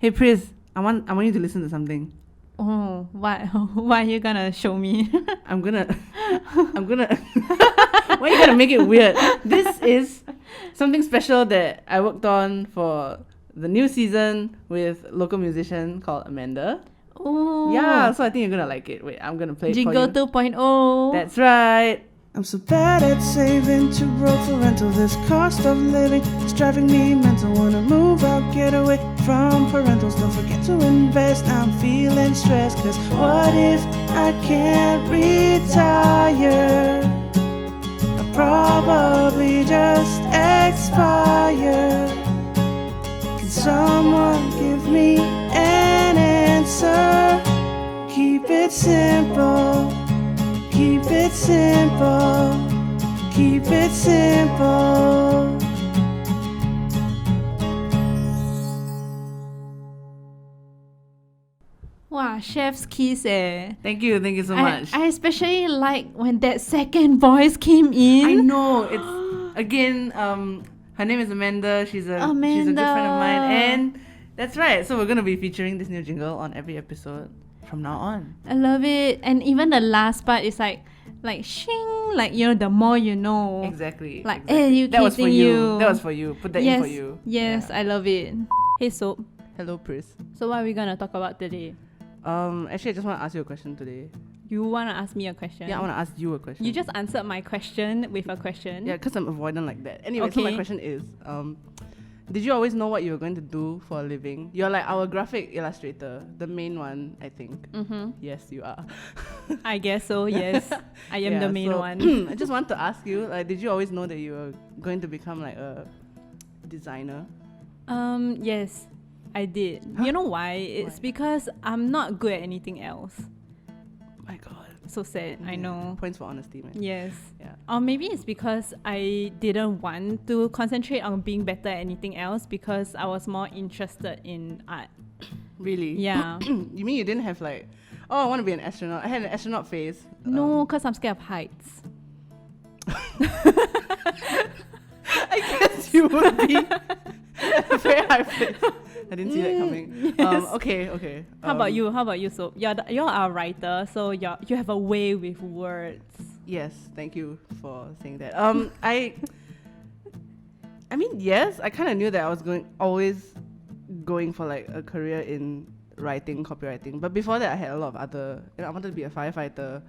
Hey Pris, I want you to listen to something. Oh, what? Why are you gonna show me? I'm gonna why are you gonna make it weird? This is something special that I worked on for the new season with local musician called Amanda. Oh. Yeah, so I think you're gonna like it. Wait, I'm gonna play it Jingle for you. 2.0. That's right. I'm so bad at saving, too broke for rental. This cost of living is driving me mental. Wanna move out, get away from parentals. Don't forget to invest, I'm feeling stressed. Cause what if I can't retire? I'll probably just expire. Can someone give me an answer? Keep it simple. Keep it simple, keep it simple. Wow, chef's kiss eh. Thank you so much. I especially like when that second voice came in. I know, it's, again, her name is Amanda, she's a good friend of mine, and that's right, so we're going to be featuring this new jingle on every episode from now on. I love it. And even the last part is like shing, like, you know, the more you know. Exactly. Like, exactly. That was for you. That was for you. Put that in for you. Yes, yeah. I love it. Hey, Soap. Hello, Pris. So what are we gonna talk about today? Actually, I just want to ask you a question today. You wanna ask me a question? Yeah, I want to ask you a question. You just answered my question with a question. Yeah, because I'm avoidant like that. Anyway, okay. So my question is, did you always know what you were going to do for a living? You're like our graphic illustrator, the main one, I think. Mm-hmm. Yes, you are. I guess so, yes. I am the main one. I just want to ask you, like, did you always know that you were going to become like a designer? Yes, I did. Huh? You know why? It's because I'm not good at anything else. My God. So sad, I know. Points for honesty, man. Yes. Yeah. Or maybe it's because I didn't want to concentrate on being better at anything else because I was more interested in art. Really? Yeah. You mean you didn't have like, oh, I want to be an astronaut. I had an astronaut phase. No, because I'm scared of heights. I guess you would be at a very high place. I didn't see that coming. Yes. Okay. How about you? So you're a writer, so you have a way with words. Yes, thank you for saying that. I mean, yes, I kind of knew that I was always going for like a career in writing, copywriting. But before that, I had a lot of other. I wanted to be a firefighter.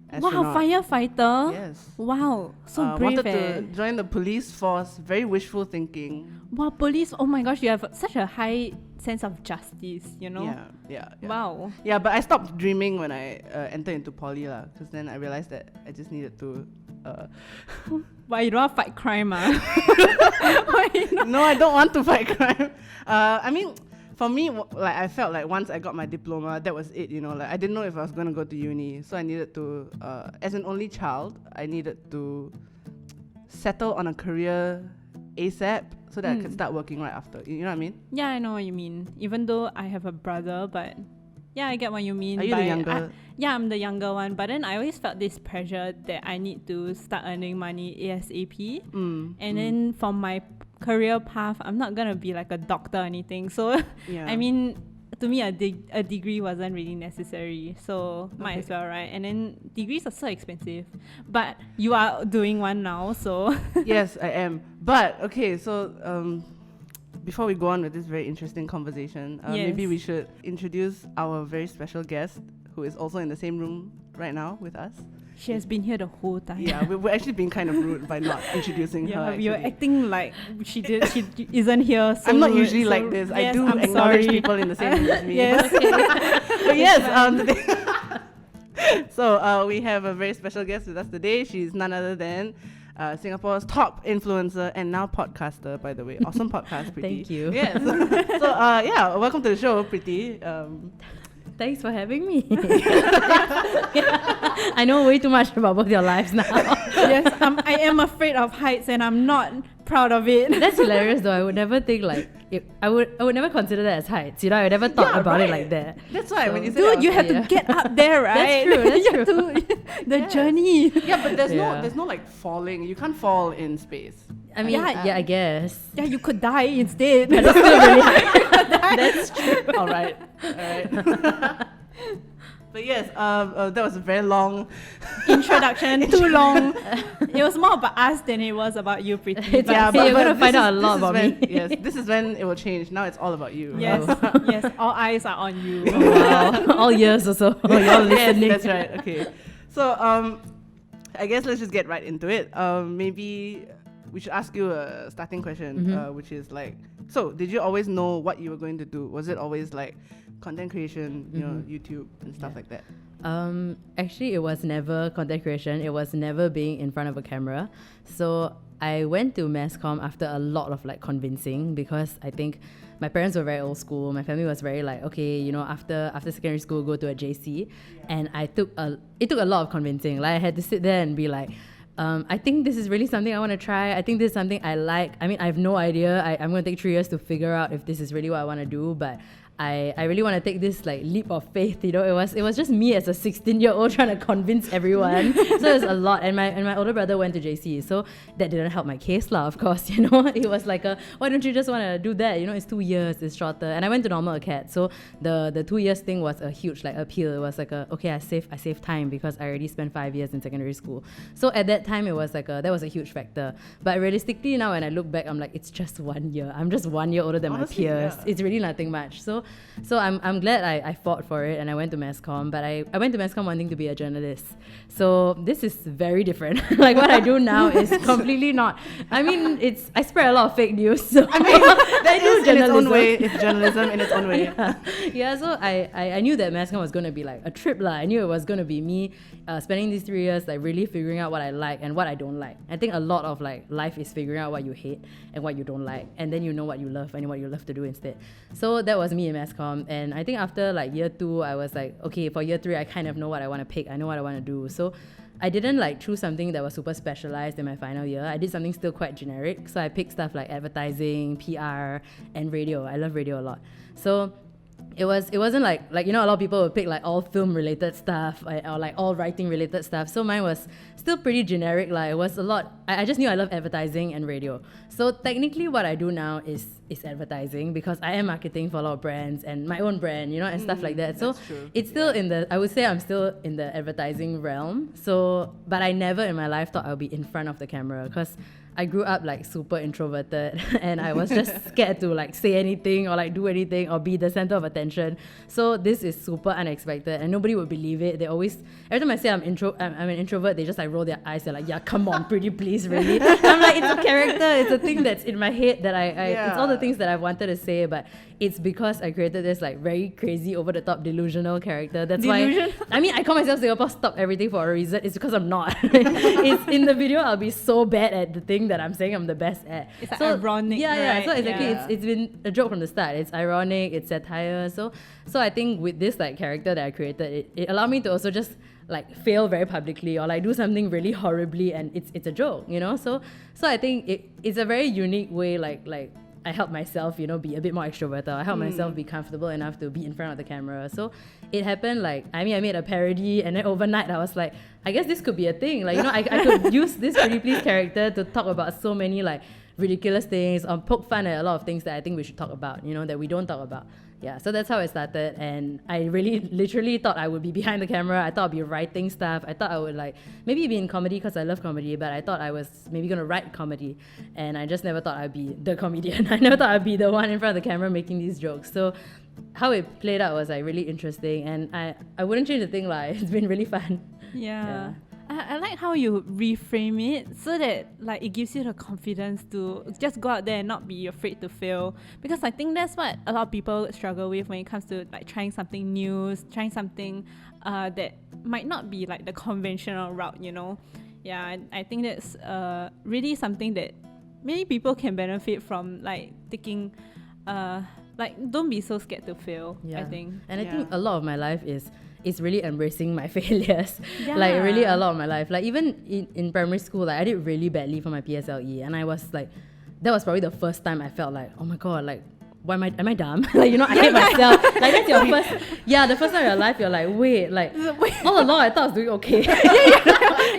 Astronaut. Wow, firefighter. Yes. Wow, so brave. Wanted to join the police force. Very wishful thinking. Wow, police. Oh my gosh, you have such a high sense of justice. You know. Yeah. Wow. Yeah, but I stopped dreaming when I entered into poly lah. Because then I realized that I just needed to. But you don't want to fight crime, ah? No, I don't want to fight crime. I mean, for me, like I felt like once I got my diploma, that was it. You know, like I didn't know if I was going to go to uni, so I needed to, as an only child, I needed to settle on a career ASAP so that I could start working right after. You know what I mean? Yeah, I know what you mean. Even though I have a brother, but yeah, I get what you mean. Are you the younger? Yeah, I'm the younger one. But then I always felt this pressure that I need to start earning money ASAP. And then for my career path, I'm not gonna be like a doctor or anything. So I mean, to me, a degree wasn't really necessary. So might as well, right? And then degrees are so expensive. But you are doing one now, so Yes, I am. But okay, so before we go on with this very interesting conversation, maybe we should introduce our very special guest, who is also in the same room right now with us. She has been here the whole time. Yeah, we're actually being kind of rude by not introducing her. Yeah, you're acting like she isn't here. So I'm not rude, usually so like this. Yes, I do I'm acknowledge sorry. people in the same room as me. Yes. But yes, so we have a very special guest with us today. She's none other than Singapore's top influencer and now podcaster, by the way. Awesome podcast, Preeti. Thank you. Yes. So welcome to the show, Preeti. Thanks for having me. I know way too much about both your lives now. Yes, I am afraid of heights and I'm not proud of it. That's hilarious though. I would never think like I would never consider that as heights. You know, I would never thought about it like that. That's why when you say Dude, you have to get up there, right? That's true. The journey. Yeah, but there's no like falling. You can't fall in space. I mean, I guess. Yeah, you could die instead. But it's still really hard. That's true. All right. But yes, that was a very long Introduction, too long. It was more about us than it was about you, Preeti. Yeah, but you're going to find out a lot about me. Yes, this is when it will change. Now it's all about you. Yes, yes, all eyes are on you. Wow. All years also. You're listening. Yes, that's right. Okay. So, I guess let's just get right into it. Maybe we should ask you a starting question, which is like, so did you always know what you were going to do? Was it always like content creation, you know, YouTube and stuff like that? Actually, it was never content creation. It was never being in front of a camera. So I went to mass comm after a lot of like convincing, because I think my parents were very old school. My family was very like, okay, you know, after secondary school, go to a JC. And it took a lot of convincing. Like I had to sit there and be like, I think this is really something I want to try. I think this is something I like. I mean, I have no idea. I'm going to take 3 years to figure out if this is really what I want to do. But I really want to take this like leap of faith. You know, it was just me as a 16-year-old trying to convince everyone. So it's a lot. And my older brother went to JC, so that didn't help my case lah. Of course, you know, it was like why don't you just want to do that? You know, it's 2 years, it's shorter. And I went to normal acad, so the 2 years thing was a huge like appeal. It was like okay, I save time because I already spent 5 years in secondary school. So at that time, it was like that was a huge factor. But realistically now, when I look back, I'm like, it's just 1 year. I'm just 1 year older than Honestly, my peers. yeah. It's really nothing much. So I'm glad I fought for it and I went to mass comm, but I went to mass comm wanting to be a journalist. So this is very different. Like what I do now is completely not. I mean, I spread a lot of fake news. So I mean, that is in its own way. It's journalism in its own way. Yeah, so I knew that mass comm was going to be like a trip lah. I knew it was going to be me spending these 3 years like really figuring out what I like and what I don't like. I think a lot of like life is figuring out what you hate and what you don't like, and then you know what you love and what you love to do instead. So that was me in mass comm. And I think after like year 2, I was like, okay, for year 3, I kind of know what I want to pick. I know what I want to do. So I didn't like choose something that was super specialized in my final year. I did something still quite generic. So I picked stuff like advertising, PR, and radio. I love radio a lot. So it wasn't like you know, a lot of people would pick like all film related stuff or like all writing related stuff. So mine was still pretty generic. Like it was a lot. I just knew I love advertising and radio. So technically what I do now is advertising, because I am marketing for a lot of brands and my own brand, you know, and stuff like that. So it's still I would say I'm still in the advertising realm. So, but I never in my life thought I would be in front of the camera, because I grew up like super introverted and I was just scared to like say anything or like do anything or be the center of attention. So this is super unexpected and nobody would believe it. They always, every time I say I'm an introvert, they just like roll their eyes. They're like, yeah, come on, pretty please, really. I'm like, it's a character. It's a thing that's in my head that it's all the things that I wanted to say, but it's because I created this like very crazy, over the top, delusional character. That's why, I mean, I call myself Singapore Stop Everything for a reason. It's because I'm not. It's in the video, I'll be so bad at the thing that I'm saying I'm the best at. It's like ironic, yeah. right? So exactly, it's been a joke from the start. It's ironic, it's satire. So I think with this like character that I created, it allowed me to also just like fail very publicly or like do something really horribly, and it's a joke, you know. So I think it's a very unique way. Like I help myself, you know, be a bit more extroverted. I help myself be comfortable enough to be in front of the camera. So it happened like, I mean, I made a parody, and then overnight I was like, I guess this could be a thing. Like, you know, I could use this Pretty Please character to talk about so many like ridiculous things or poke fun at a lot of things that I think we should talk about, you know, that we don't talk about. Yeah, so that's how it started, and I really literally thought I would be behind the camera. I thought I'd be writing stuff. I thought I would like maybe be in comedy because I love comedy, but I thought I was maybe gonna write comedy, and I just never thought I'd be the comedian. I never thought I'd be the one in front of the camera making these jokes. So how it played out was like really interesting, and I wouldn't change a thing lah. It's been really fun. Yeah. I like how you reframe it so that like it gives you the confidence to just go out there and not be afraid to fail, because I think that's what a lot of people struggle with when it comes to like trying something new, trying something that might not be like the conventional route, you know. Yeah, I think that's really something that many people can benefit from, like taking like don't be so scared to fail. I think. And I think a lot of my life is really embracing my failures. Yeah. Like really a lot of my life. Like even in primary school, like I did really badly for my PSLE, and I was like, that was probably the first time I felt like, oh my god, like am I dumb? Like, you know, I hate myself. Like, that's your first, the first time in your life, you're like, wait, like, all along I thought I was doing okay.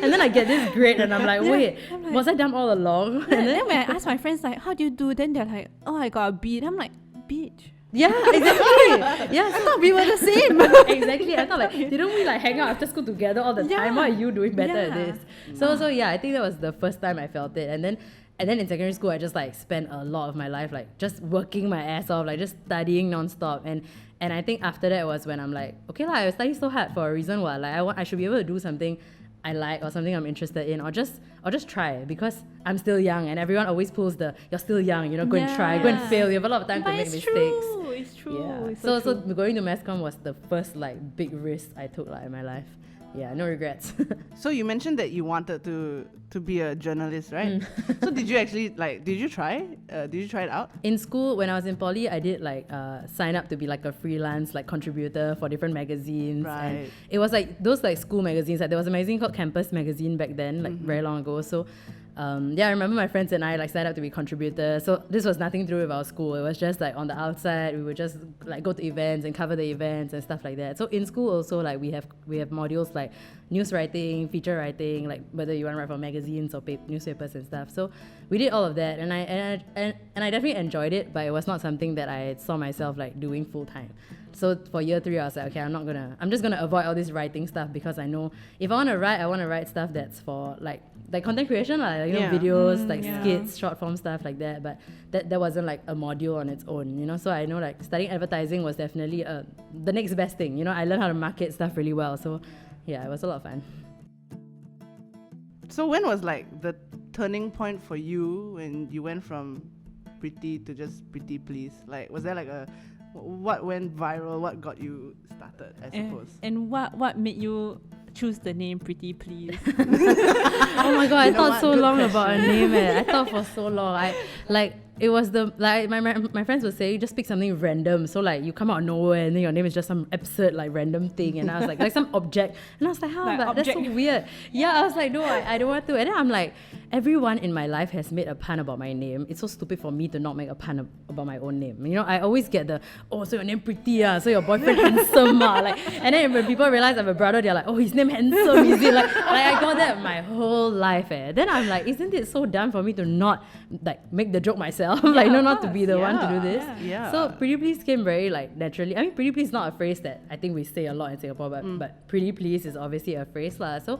And then I get this grade and I'm like, wait, was I dumb all along? And then when I ask my friends, like, how do you do? Then they're like, oh, I got a B. I'm like, bitch. Yeah, exactly. Yeah, I thought we were the same. Exactly. I thought like, didn't we like hang out after school together all the time? Why are you doing better at this? So yeah, I think that was the first time I felt it. And then in secondary school, I just like spent a lot of my life like just working my ass off, like just studying nonstop. And I think after that was when I'm like, okay lah, I studied so hard for a reason. Like I should be able to do something I like or something I'm interested in, or just try, because I'm still young, and everyone always pulls the you're still young, you know, go and try, go and fail. You have a lot of time to make mistakes. It's true. Yeah. It's So going to mass comm was the first like big risk I took like in my life. Yeah, no regrets. So you mentioned that you wanted to be a journalist, right? So did you actually did you try it out? In school, when I was in poly, I did like sign up to be like a freelance like contributor for different magazines. Right. And it was like those like school magazines. Like there was a magazine called Campus Magazine back then, like very long ago. So I remember my friends and I like signed up to be contributors. So this was nothing to do with our school. It was just like on the outside, we would just like go to events and cover the events and stuff like that. So in school also, like we have modules like news writing, feature writing, like whether you want to write for magazines or newspapers and stuff. So we did all of that, and I definitely enjoyed it, but it was not something that I saw myself like doing full time. So for year 3, I was like, okay, I'm just gonna avoid all this writing stuff, because I know if I want to write stuff that's for like content creation, like, you know, videos, skits, short form stuff like that. But that wasn't like a module on its own, you know. So I know like studying advertising was definitely the next best thing. You know, I learned how to market stuff really well. So yeah, it was a lot of fun. So when was like the turning point for you when you went from Preeti to just Preetipls? Like, was there like what went viral? What got you started, I suppose? And what made you choose the name Preetipls? Oh my god, I thought so long about a name. I thought for so long. It was my friends would say, just pick something random. So like you come out of nowhere and then your name is just some absurd like random thing, and I was like some object, and I was like, but that's so weird. Yeah, I was like, no, I don't want to. And then I'm like, everyone in my life has made a pun about my name. It's so stupid for me to not make a pun about my own name. You know, I always get so your name Preeti, so your boyfriend handsome, like. And then when people realize I have a brother, they're like, oh, his name handsome, is it? Like I got that my whole life. Then I'm like, isn't it so dumb for me to not like make the joke myself? Not to be the one to do this. Yeah. So Preetipls came very like naturally. I mean, Preetipls is not a phrase that I think we say a lot in Singapore, but Preetipls is obviously a phrase lah. So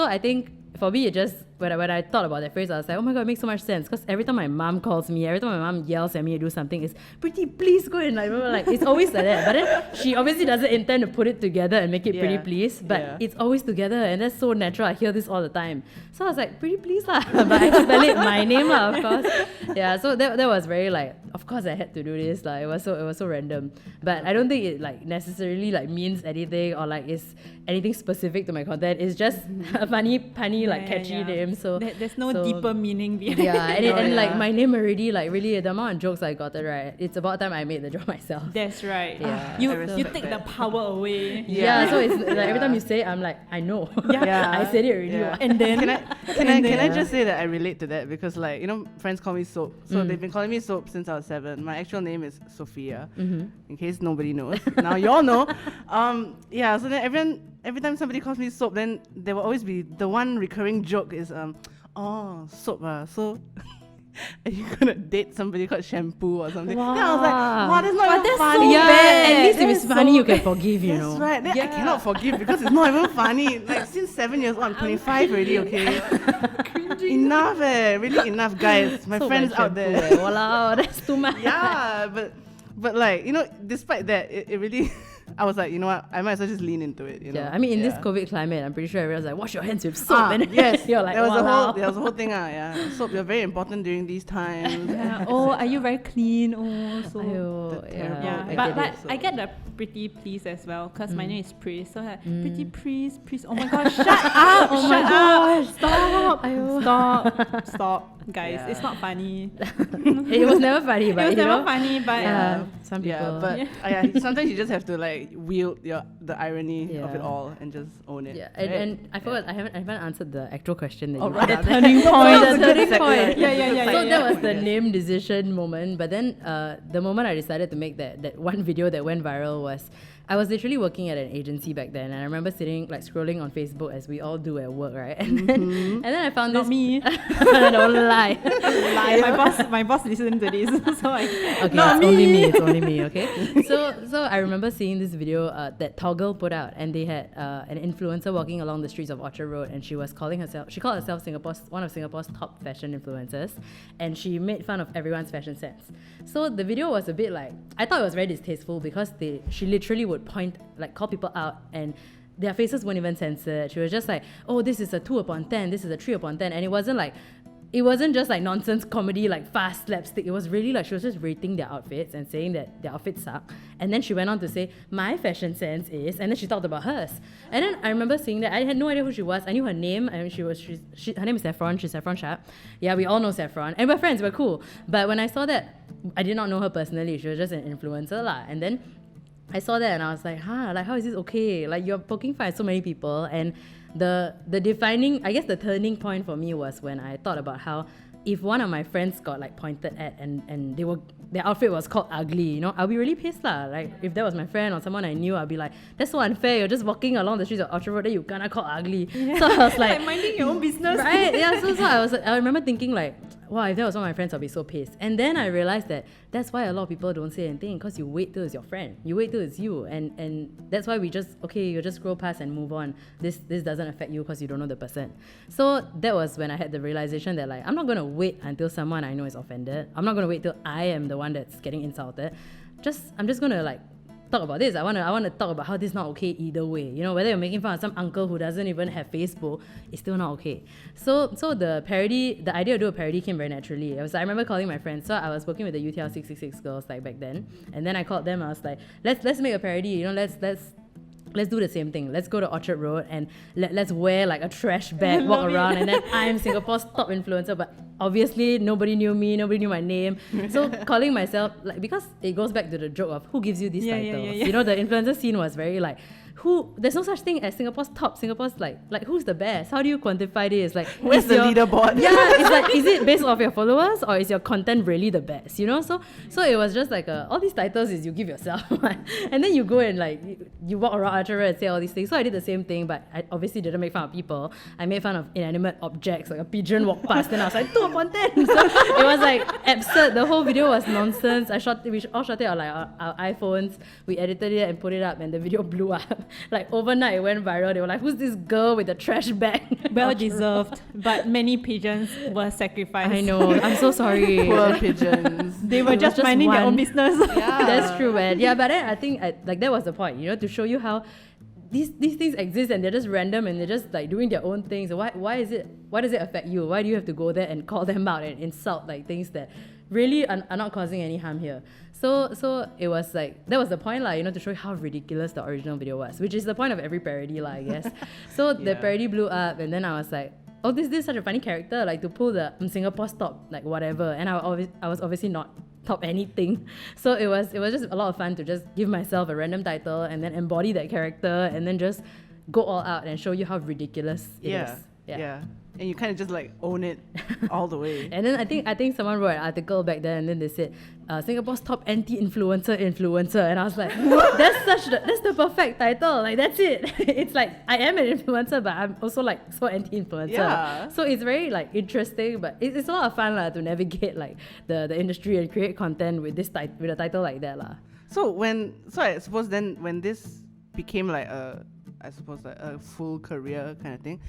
I think for me, it just when I thought about that phrase, I was like, oh my god, it makes so much sense. Because every time my mom calls me, every time my mom yells at me to do something, it's Preeti, please go and like it's always like that. But then she obviously doesn't intend to put it together and make it Preetipls, but it's always together, and that's so natural. I hear this all the time. So I was like, Preetipls lah, but I spell it my name lah, of course. Yeah, so that was very like, of course I had to do this. Like it was so random. But I don't think it like necessarily like means anything or like is anything specific to my content. It's just a funny like catchy name. So there's no deeper meaning behind it. And like my name already, like really the amount of jokes I got it right. It's about time I made the joke myself. That's right. Yeah. You take the power away. Yeah. So it's like every time you say it, I'm like, I know. I said it already. Yeah. And then can I just say that I relate to that, because like, you know, friends call me Soap. So they've been calling me Soap since I was 7. My actual name is Sophia. In case nobody knows. Now you all know. So then every time somebody calls me Soap, then there will always be the one recurring joke is Soap, so are you gonna date somebody called Shampoo or something? Wow. Then I was like, wow, that's not even that's funny. so bad. At least if it's funny, you can forgive, you know. That's right. Then I cannot forgive because it's not even funny. Like since 7 years old, I'm 25 already, okay? Enough, really enough, guys. My So friends bad out there. shampoo, Walao, that's too much. Yeah, but like, you know, despite that, it really I was like, you know what, I might as well just lean into it, you know. Yeah, I mean, in this COVID climate, I'm pretty sure everyone's like, wash your hands with soap. And yes, you're like, there was wow. a whole thing. Soap, you're very important during these times. are you very clean? So Ayo, yeah, but I get the Preetipls as well, because my name is Preet. So like, Preetipls. Oh my gosh, shut up! Oh my gosh, stop! Ayo. Stop! guys. Yeah. It's not funny. It was never funny, but It was you never know, funny, but some people. but sometimes you just have to like wield the irony of it Yeah. all and just own it. Yeah, right? and I forgot I haven't answered the actual question that Oh, you right. asked. the turning So point. the turning point. Yeah. So that was the Yes. name decision moment. But then the moment I decided to make that one video that went viral was I was literally working at an agency back then, and I remember sitting like scrolling on Facebook as we all do at work, right? And then I found Not this. me. Don't lie. Lie. My boss listened to this, so I. Okay, Not it's only me. me. It's only me. Okay. So I remember seeing this video that Toggle put out, and they had an influencer walking along the streets of Orchard Road, and she called herself one of Singapore's top fashion influencers, and she made fun of everyone's fashion sense. So the video was a bit like, I thought it was very distasteful because she literally would call people out, and their faces weren't even censored. She was just like, oh, this is a 2/10, this is a 3/10, and it wasn't just like nonsense comedy, like fast slapstick. It was really like she was just rating their outfits and saying that their outfits suck. And then she went on to say, my fashion sense is, and then she talked about hers. And then I remember seeing that. I had no idea who she was. I knew her name, and her name is Saffron. She's Saffron Sharp. Yeah, we all know Saffron. And we're friends, we're cool. But when I saw that, I did not know her personally. She was just an influencer lah. And then I saw that and I was like, how is this okay? Like, you're poking fun at so many people. And the defining, I guess the turning point for me was when I thought about how if one of my friends got like pointed at and their outfit was called ugly, you know, I'll be really pissed lah. Like, if that was my friend or someone I knew, I'll be like, that's so unfair. You're just walking along the streets of Orchard Road, then you gonna call ugly. Yeah. So I was like, minding your own business. right? Yeah. So I remember thinking like, wow, if that was one of my friends, I'll be so pissed. And then I realized that that's why a lot of people don't say anything, because you wait till it's your friend. You wait till it's you. And that's why you just scroll past and move on. This doesn't affect you because you don't know the person. So that was when I had the realization that like, I'm not going to wait until someone I know is offended. I'm not going to wait till I am the one that's getting insulted. I'm just going to like talk about this. I want to talk about how this is not okay either way. You know, whether you're making fun of some uncle who doesn't even have Facebook, it's still not okay. So the idea to do a parody came very naturally. I remember calling my friends. So I was working with the UTL 666 girls like back then, and then I called them. I was like, let's make a parody. You know, let's do the same thing. Let's go to Orchard Road and let's wear like a trash bag, walk around, and then I'm Singapore's top influencer, but obviously nobody knew me, nobody knew my name. So calling myself, like, because it goes back to the joke of who gives you these titles. You know, the influencer scene was very like, there's no such thing as Singapore's top. Singapore's like who's the best? How do you quantify this? Like, where's the leaderboard? Yeah, it's like, is it based off your followers or is your content really the best? You know, so it was just like all these titles is you give yourself, and then you go and like you walk around Orchard Road and say all these things. So I did the same thing, but I obviously didn't make fun of people. I made fun of inanimate objects, like a pigeon walked past, and I was like 2/10. So it was like absurd. The whole video was nonsense. We all shot it on like our iPhones. We edited it and put it up, and the video blew up. Like overnight it went viral. They were like, who's this girl with a trash bag? Well deserved, but many pigeons were sacrificed. I know. I'm so sorry. Poor pigeons. They were just minding their own business. Yeah. That's true, man. Yeah, but then I think like that was the point, you know, to show you how these things exist and they're just random and they're just like doing their own things. Why does it affect you? Why do you have to go there and call them out and insult like things that really are not causing any harm here? So it was like, that was the point, like, you know, to show you how ridiculous the original video was, which is the point of every parody, I guess. So the parody blew up, and then I was like, oh, this is such a funny character, like to pull the Singapore top, like whatever. And I was obviously not top anything. So it was just a lot of fun to just give myself a random title and then embody that character and then just go all out and show you how ridiculous it is. Yeah. And you kind of just like own it all the way. And then I think someone wrote an article back then, and then they said Singapore's top anti-influencer, and I was like, that's the perfect title. Like, that's it. It's like, I am an influencer, but I'm also like so anti-influencer. Yeah. So it's very like interesting, but it's a lot of fun to navigate like the industry and create content with with a title like that So I suppose then when this became like a full career kind of thing,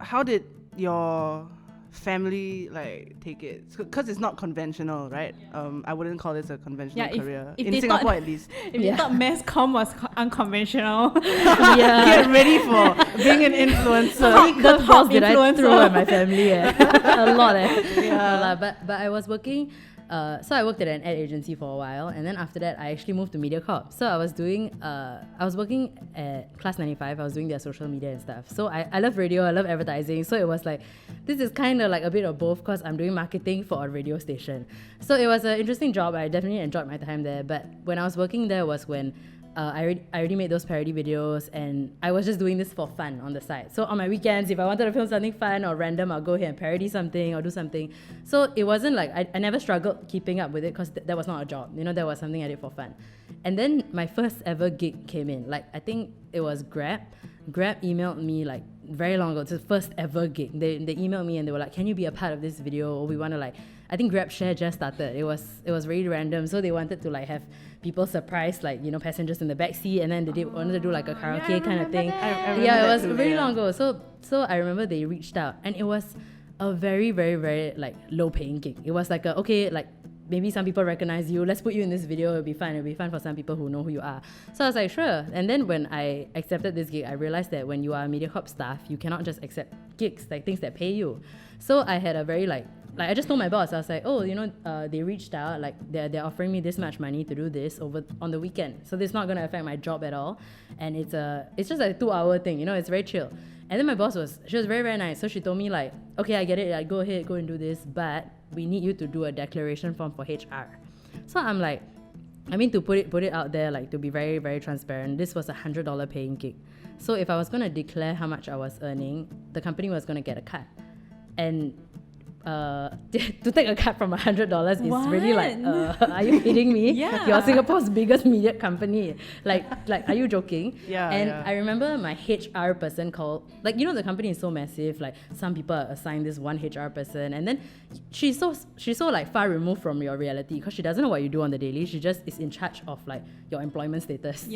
how did your family like take it? Because it's not conventional, right? I wouldn't call this a conventional career if in they Singapore, thought, at least. If you thought mass comm was unconventional, Get ready for being an influencer. The top balls that I influencer. threw at my family, a lot. But I was working. So I worked at an ad agency for a while, and then after that, I actually moved to MediaCorp. So I was working at Class 95. I was doing their social media and stuff. So I love radio, I love advertising. So it was like, this is kind of like a bit of both because I'm doing marketing for a radio station. So it was an interesting job. I definitely enjoyed my time there. But when I was working there was when I already made those parody videos, and I was just doing this for fun on the side. So on my weekends, if I wanted to film something fun or random, I'll go here and parody something or do something. So it wasn't like, I never struggled keeping up with it because that was not a job. That was something I did for fun. And then my first ever gig came in. Like, I think it was Grab. Grab emailed me like very long ago. It's the first ever gig. They emailed me and they were like, can you be a part of this video? Or we want to I think Grab Share just started. It was really random. So they wanted to have people surprise passengers in the back seat, and then they wanted to do like a karaoke kind of thing. It was very long ago. So I remember they reached out, and it was a very, very, very low paying gig. It was maybe some people recognize you, let's put you in this video, it'll be fun for some people who know who you are. So I was like, sure. And then when I accepted this gig, I realized that when you are a MediaCorp staff, you cannot just accept gigs, things that pay you. So I had a very I just told my boss, I was like, oh, they reached out, they're offering me this much money to do this on the weekend. So this is not going to affect my job at all. And it's just a 2-hour thing, it's very chill. And then my boss she was very, very nice. So she told me okay, I get it, go ahead, go and do this, but we need you to do a declaration form for HR. So I'm like, to put it out there, to be very, very transparent, this was a $100 paying gig. So if I was going to declare how much I was earning, the company was going to get a cut. And to take a cut from $100 is really are you kidding me? Yeah. You're Singapore's biggest media company. Are you joking? Yeah. And yeah. I remember my HR person called, the company is so massive, some people are assigned this one HR person, and then she's so far removed from your reality because she doesn't know what you do on the daily. She just is in charge of your employment status.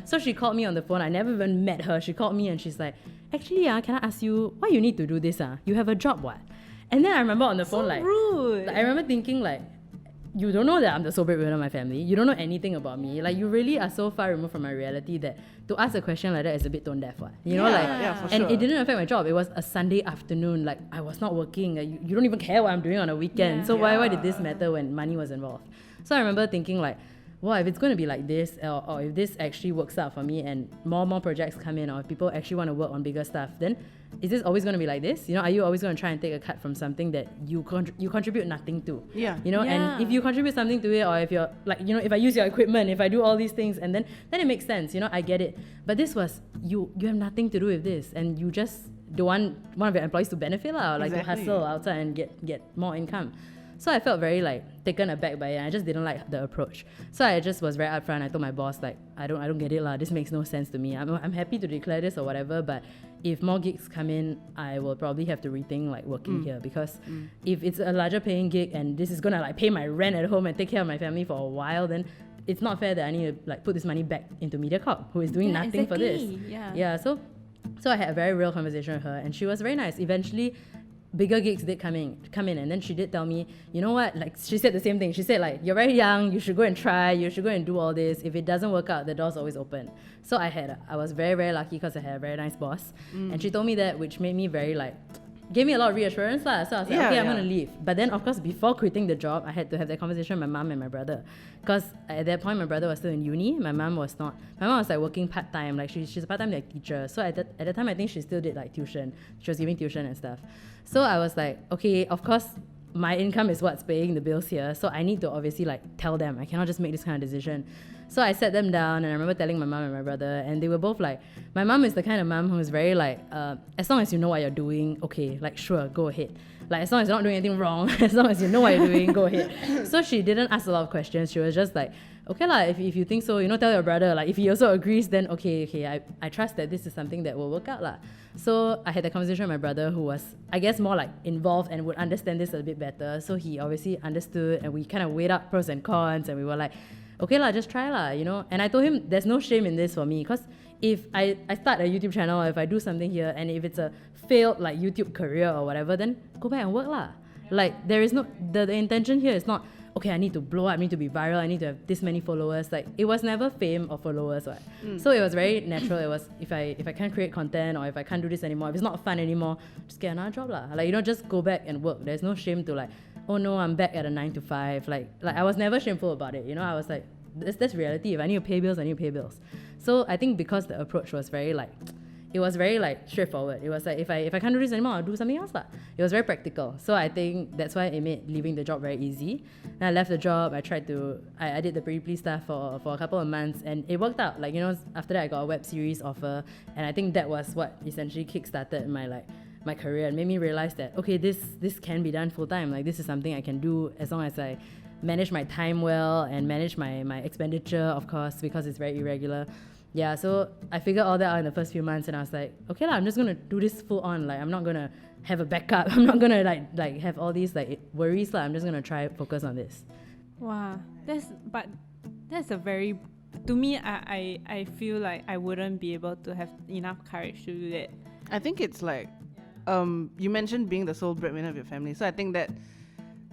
So she called me on the phone. I never even met her. She called me and she's like, actually, can I ask you why you need to do this? You have a job, what? And then I remember on the phone, rude. I remember thinking, you don't know that I'm the sole breadwinner of my family. You don't know anything about me. You really are so far removed from my reality that to ask a question like that is a bit tone deaf. For and sure. it didn't affect my job. It was a Sunday afternoon. I was not working. You don't even care what I'm doing on a weekend. So why did this matter when money was involved? So I remember thinking well, if it's going to be like this, or if this actually works out for me and more projects come in, or if people actually want to work on bigger stuff, then is this always going to be like this? Are you always going to try and take a cut from something that you contribute nothing to? Yeah. And if you contribute something to it, or if you're if I use your equipment, if I do all these things, and then it makes sense. I get it. But this was you have nothing to do with this, and you just don't want one of your employees to benefit or to hustle outside and get more income. So I felt very taken aback by it, and I just didn't like the approach. So I just was very upfront. I told my boss I don't get it lah. This makes no sense to me. I'm happy to declare this or whatever, but if more gigs come in, I will probably have to rethink working here, because if it's a larger paying gig and this is gonna pay my rent at home and take care of my family for a while, then it's not fair that I need to put this money back into MediaCorp, who is doing nothing for this. So I had a very real conversation with her, and she was very nice. Eventually, bigger gigs did come in, and then she did tell me, you know what, she said the same thing. She said you're very young, you should go and try, you should go and do all this. If it doesn't work out, the door's always open. So I was very, very lucky because I had a very nice boss, and she told me that, which made me very gave me a lot of reassurance lah. So I was like, okay, I'm gonna leave. But then of course, before quitting the job, I had to have that conversation with my mom and my brother, because at that point my brother was still in uni. My mom was not. My mom was working part-time. She's a part-time teacher. So at that time, I think she still did tuition. She was giving tuition and stuff. So I was like, okay, of course my income is what's paying the bills here, so I need to obviously tell them. I cannot just make this kind of decision. So I sat them down, and I remember telling my mom and my brother, and they were both my mom is the kind of mom who's very as long as you know what you're doing, okay, sure, go ahead. As long as you're not doing anything wrong, as long as you know what you're doing, go ahead. So she didn't ask a lot of questions. She was just okay lah, if you think so, tell your brother. If he also agrees, then okay, I trust that this is something that will work out lah. So I had a conversation with my brother, who was, I guess, more involved and would understand this a bit better. So he obviously understood, and we kind of weighed up pros and cons, and we were okay lah, just try lah, And I told him there's no shame in this for me, because if I start a YouTube channel, or if I do something here, and if it's a failed YouTube career or whatever, then go back and work lah. There is no, the intention here is not, okay, I need to blow up, I need to be viral, I need to have this many followers. It was never fame or followers, right? So it was very natural. It was, if I can't create content, or if I can't do this anymore, if it's not fun anymore, just get another job lah. Just go back and work. There's no shame to oh no, I'm back at a 9 to 5. Like I was never shameful about it. You know, I was like, that's reality. If I need to pay bills, I need to pay bills. So I think because the approach was very like, it was very like straightforward. It was like, if I can't do this anymore, I'll do something else lah. It was very practical. So I think that's why it made leaving the job very easy. Then I left the job. I did the Preetipls stuff for a couple of months, and it worked out. Like, you know, after that I got a web series offer, and I think that was what essentially kickstarted my career and made me realize that, okay, this can be done full time. Like, this is something I can do as long as I manage my time well and manage my expenditure, of course, because it's very irregular. Yeah, so I figured all that out in the first few months, and I was like, okay lah, I'm just gonna do this full on. Like, I'm not gonna have a backup. I'm not gonna like have all these like worries lah. I'm just gonna try focus on this. Wow, that's a very, to me, I feel like I wouldn't be able to have enough courage to do that. I think it's like, you mentioned being the sole breadwinner of your family, so I think that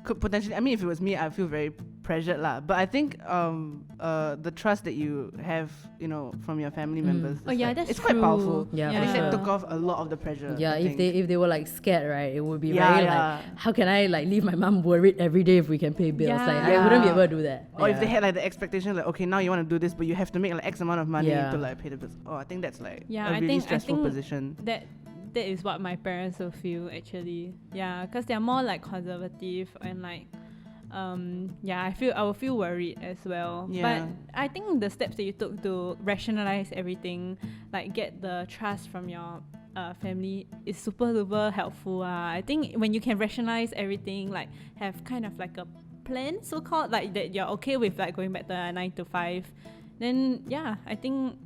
could potentially, I mean, if it was me, I feel very pressured lah. But I think the trust that you have, you know, from your family members, Oh yeah, like, that's it's true. quite powerful. Yeah, I for think that sure. took off a lot of the pressure. Yeah, I if think. they were like scared, right, it would be Yeah, very yeah. like, how can I like leave my mom worried every day if we can pay bills? Yeah. Like, I wouldn't be able to do that. Or if Yeah. they had like the expectation, like, okay, now you want to do this, but you have to make like X amount of money Yeah. to like pay the bills. Oh, I think that's like Yeah, a I really think- stressful position. That is what my parents will feel actually. Yeah, because they're more like conservative and like, I will feel worried as well. Yeah. But I think the steps that you took to rationalize everything, like get the trust from your family, is super duper helpful. I think when you can rationalize everything, like have kind of like a plan, so called, like that you're okay with like going back to a 9 to 5, then yeah, I think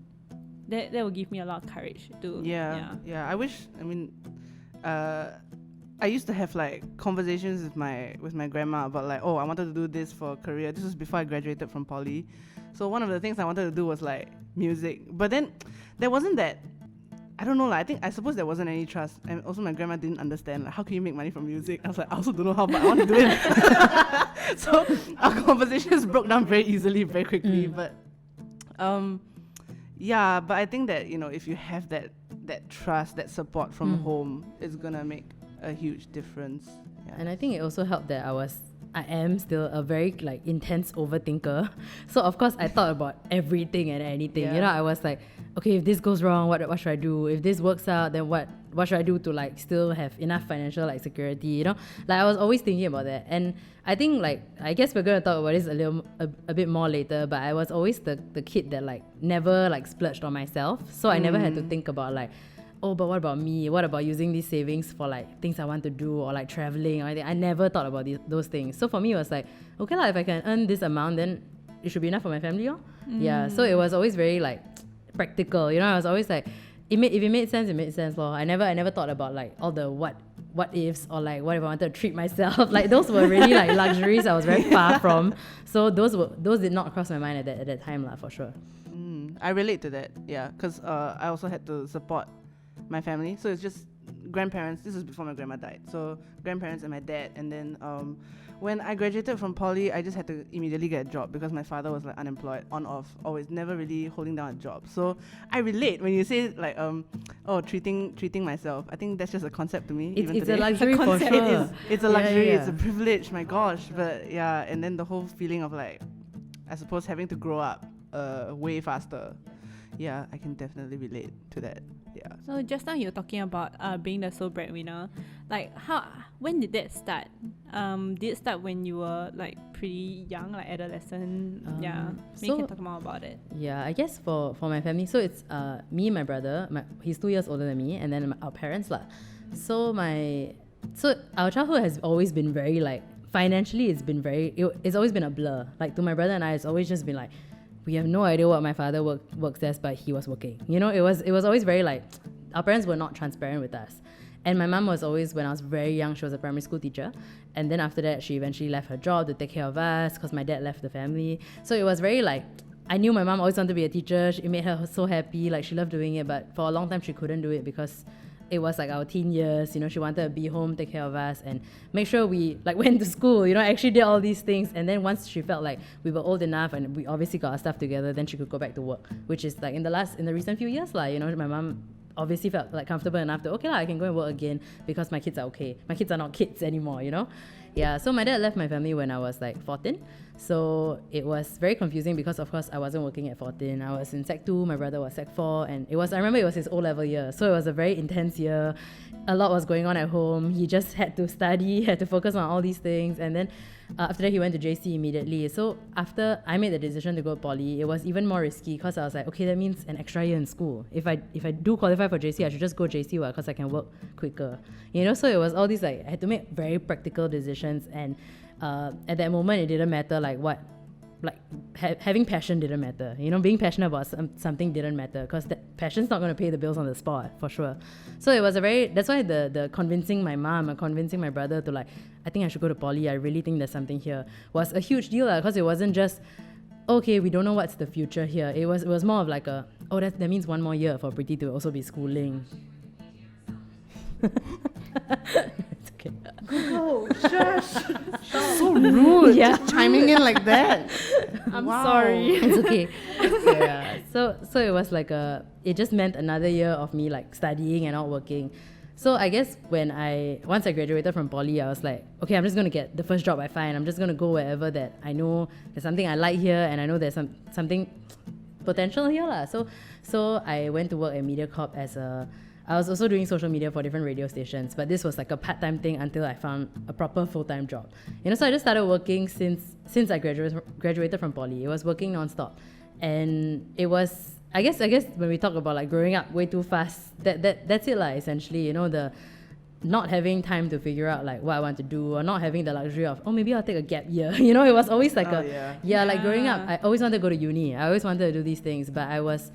that will give me a lot of courage to. Yeah. I wish. I mean, I used to have like conversations with my grandma about like, oh, I wanted to do this for a career. This was before I graduated from poly. So one of the things I wanted to do was like music. But then there wasn't that. I don't know. Like, I suppose there wasn't any trust, and also my grandma didn't understand like, how can you make money from music. I was like, I also don't know how, but I want to do it. So our conversations broke down very easily, very quickly. But yeah, but I think that, you know, if you have that trust, that support from home, it's gonna make a huge difference. Yeah. And I think it also helped that I am still a very like intense overthinker. So of course I thought about everything and anything. Yeah. You know, I was like, okay, if this goes wrong, what should I do? If this works out, then what should I do to like still have enough financial like security? You know, like I was always thinking about that. And I think like, I guess we're gonna talk about this a bit more later, but I was always the kid that like never like splurged on myself. So I never had to think about like, oh, but what about me? What about using these savings for like things I want to do, or like traveling or anything? I never thought about those things. So for me, it was like, okay lah, if I can earn this amount, then it should be enough for my family. Yeah. So it was always very like practical. You know, I was always like, if it made sense, it made sense. I never thought about like all the what ifs, or like what if I wanted to treat myself. Like those were really like luxuries I was very far from. So those did not cross my mind at that time lah, for sure. I relate to that. Yeah, because I also had to support my family. So it's just grandparents. This was before my grandma died. So grandparents and my dad. And then when I graduated from poly, I just had to immediately get a job because my father was like unemployed, on off, always, never really holding down a job. So I relate when you say like, treating myself. I think that's just a concept to me. It's even a today. luxury for sure. It's a luxury. Yeah. It's a privilege. My gosh. But yeah, and then the whole feeling of like, I suppose having to grow up way faster. Yeah, I can definitely relate to that. Yeah. So just now you were talking about being the sole breadwinner. Like when did that start? Did it start when you were like pretty young, like adolescent? Yeah. Maybe you can talk more about it. Yeah, I guess for my family, so it's me, my brother, he's 2 years older than me, and then our parents lah. So our childhood has always been very like, financially it's always been a blur. Like to my brother and I, it's always just been like, we have no idea what my father works as, but he was working. You know, it was always very like, our parents were not transparent with us. And my mom was always, when I was very young, she was a primary school teacher. And then after that, she eventually left her job to take care of us because my dad left the family. So it was very like, I knew my mom always wanted to be a teacher. It made her so happy. Like she loved doing it, but for a long time she couldn't do it because it was like our teen years. You know, she wanted to be home, take care of us, and make sure we like went to school. You know, actually did all these things. And then once she felt like we were old enough and we obviously got our stuff together, then she could go back to work. Which is like in the recent few years, like, you know, my mom obviously felt like comfortable enough to, okay lah, I can go and work again because my kids are okay. My kids are not kids anymore, you know. Yeah, so my dad left my family when I was like 14. So it was very confusing because of course I wasn't working at 14. I was in Sec 2, my brother was Sec 4, and I remember it was his O-level year. So it was a very intense year. A lot was going on at home. He just had to study, had to focus on all these things. And then after that, he went to JC immediately. So after I made the decision to go to poly, it was even more risky because I was like, okay, that means an extra year in school. If I do qualify for JC, I should just go JC because I can work quicker. You know, so it was all these like, I had to make very practical decisions. And at that moment, it didn't matter like what, like having passion didn't matter. You know, being passionate about something didn't matter because that passion's not going to pay the bills on the spot for sure. So it was that's why the convincing my mom and convincing my brother to like, I think I should go to poly, I really think there's something here, was a huge deal because it wasn't just, okay, we don't know what's the future here. It was more of like that means one more year for Preeti to also be schooling. It's okay. Oh, shush. So rude. Yeah. Just chiming in like that. I'm Wow. sorry. It's okay. Yeah. So it was like it just meant another year of me like studying and not working. So I guess once I graduated from poly, I was like, okay, I'm just going to get the first job I find. I'm just going to go wherever that I know there's something I like here and I know there's something potential here lah. So I went to work at MediaCorp I was also doing social media for different radio stations, but this was like a part-time thing until I found a proper full-time job. You know, so I just started working since I graduated from poly. It was working non-stop. And it was, I guess when we talk about like growing up way too fast, that's it lah, essentially. You know, the not having time to figure out like what I want to do, or not having the luxury of, oh, maybe I'll take a gap year. You know, it was always like like growing up, I always wanted to go to uni. I always wanted to do these things, but I was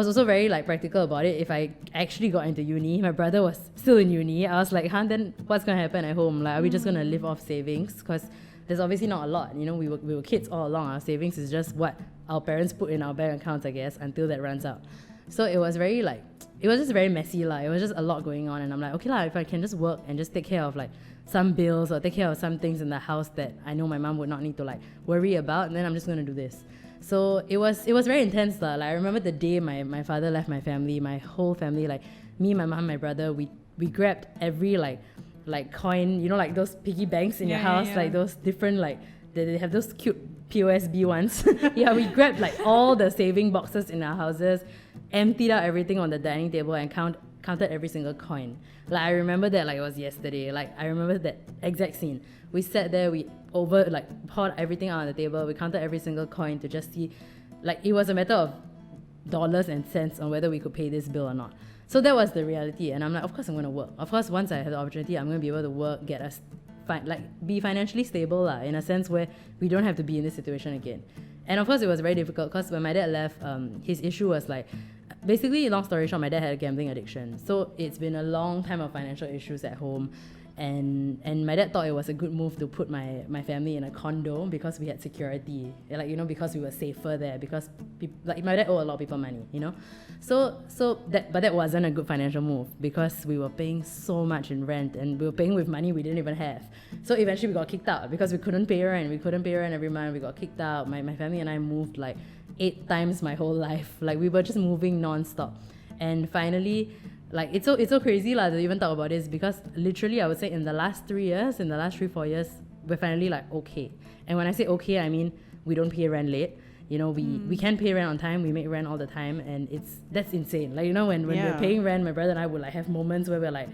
also very like practical about it. If I actually got into uni, my brother was still in uni, I was like, then what's gonna happen at home? Like, are we just gonna live off savings? Because there's obviously not a lot. You know, we were kids all along. Our savings is just what our parents put in our bank accounts, I guess, until that runs out. So it was just very messy lah. It was just a lot going on, and I'm like, okay lah, if I can just work and just take care of like some bills or take care of some things in the house that I know my mom would not need to like worry about, and then I'm just gonna do this. So it was very intense lah. Like I remember the day my father left my family, my whole family, like me, my mom, my brother, we grabbed every like coin, you know, like those piggy banks in your house, like those different like they have those cute POSB ones. Yeah, we grabbed like all the saving boxes in our houses, emptied out everything on the dining table and counted every single coin. Like I remember that like it was yesterday. Like I remember that exact scene. We sat there, we poured everything out on the table, we counted every single coin to just see, like it was a matter of dollars and cents on whether we could pay this bill or not. So that was the reality, and I'm like, of course I'm going to work. Of course, once I have the opportunity, I'm going to be able to work, get us be financially stable lah, in a sense where we don't have to be in this situation again. And of course, it was very difficult because when my dad left, his issue was like, basically, long story short, my dad had a gambling addiction. So it's been a long time of financial issues at home. And my dad thought it was a good move to put my family in a condo because we had security, like, you know, because we were safer there, because like my dad owed a lot of people money, you know. But that wasn't a good financial move because we were paying so much in rent and we were paying with money we didn't even have. So eventually we got kicked out because we couldn't pay rent. We couldn't pay rent every month. We got kicked out. My family and I moved like 8 times my whole life. Like we were just moving non-stop. And finally, like it's so crazy lah to even talk about this because literally I would say in the last 3-4 years, we're finally like okay. And when I say okay, I mean we don't pay rent late. You know, we can pay rent on time, we make rent all the time, and that's insane. Like, you know, when we're paying rent, my brother and I would like have moments where we're like,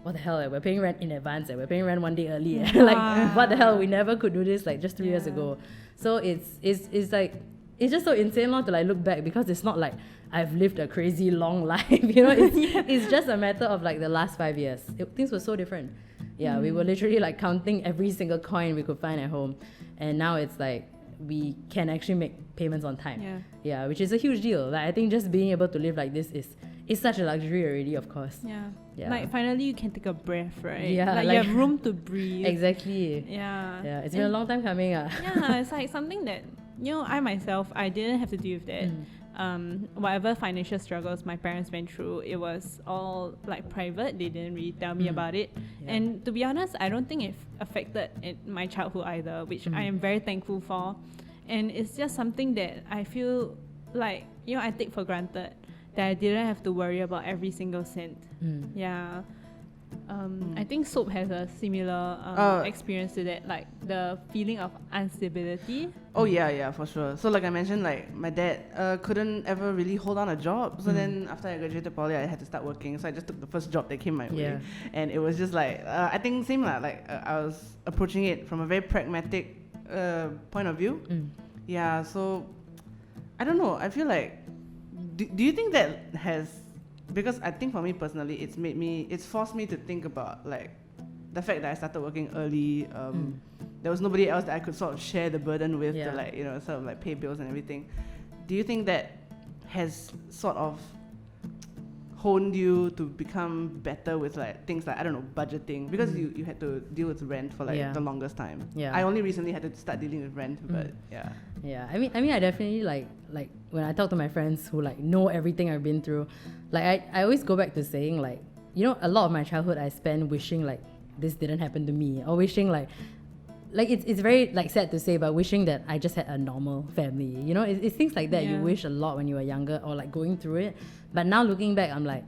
what the hell, like, we're paying rent in advance, we're paying rent one day early. Like, what the hell, we never could do this like just 3 years ago. So it's like, it's just so insane to like look back because it's not like I've lived a crazy long life, you know. It's just a matter of like the last 5 years. Things were so different. Yeah, we were literally like counting every single coin we could find at home, and now it's like we can actually make payments on time. Yeah, which is a huge deal. Like I think just being able to live like this is such a luxury already, of course. Yeah. Like finally you can take a breath, right? Yeah, like you have room to breathe. Exactly. Yeah. It's been a long time coming. Yeah, it's like something that, you know, I myself, I didn't have to deal with that. Whatever financial struggles my parents went through, it was all like private. They didn't really tell me about it. And to be honest, I don't think it affected my childhood either, which I am very thankful for. And it's just something that I feel like, you know, I take for granted that I didn't have to worry about every single cent. Yeah. I think soap has a similar experience to that, like the feeling of instability. Oh yeah, for sure. So like I mentioned, like my dad couldn't ever really hold on a job. So then after I graduated poly, I had to start working. So I just took the first job that came my way, and it was just like I think same lah. Like I was approaching it from a very pragmatic point of view. Yeah. So I don't know. I feel like do you think that has, because I think for me personally, it's forced me to think about like the fact that I started working early. There was nobody else that I could sort of share the burden with to like, sort of like pay bills and everything. Do you think that has sort of honed you to become better with like things like, I don't know, budgeting? Because you had to deal with rent for like the longest time. I only recently had to start dealing with rent, but Yeah, I mean, I definitely like when I talk to my friends who like know everything I've been through, like I always go back to saying like, a lot of my childhood I spent wishing like this didn't happen to me, or wishing like it's very like sad to say, but wishing that I just had a normal family. It's things like that you wish a lot when you were younger or like going through it. But now looking back, I'm like,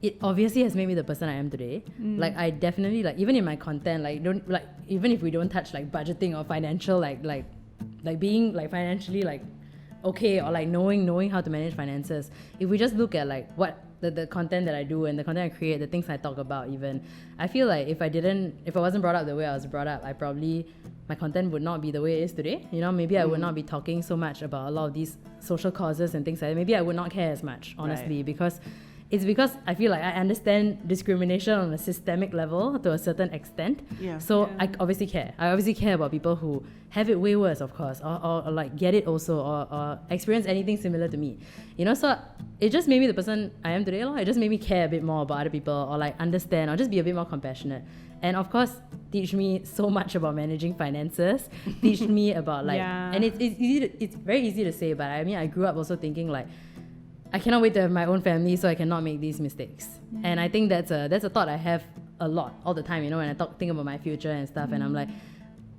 it obviously has made me the person I am today. Like I definitely like, even in my content, like don't like, even if we don't touch like budgeting or financial like being like financially like okay, or like knowing how to manage finances, if we just look at like what the content that I do and the content I create, the things I talk about, even I feel like if I wasn't brought up the way I was brought up, my content would not be the way it is today. Maybe I would not be talking so much about a lot of these social causes and things like that. Maybe I would not care as much, honestly, because I feel like I understand discrimination on a systemic level to a certain extent. I obviously care. I obviously care about people who have it way worse, of course, or like get it also, or experience anything similar to me. So it just made me the person I am today. It just made me care a bit more about other people, or like understand, or just be a bit more compassionate. And of course, teach me so much about managing finances. Teach me about like, and it's very easy to say, but I mean, I grew up also thinking like, I cannot wait to have my own family so I cannot make these mistakes. And I think that's a thought I have a lot, all the time, when I think about my future and stuff. And I'm like,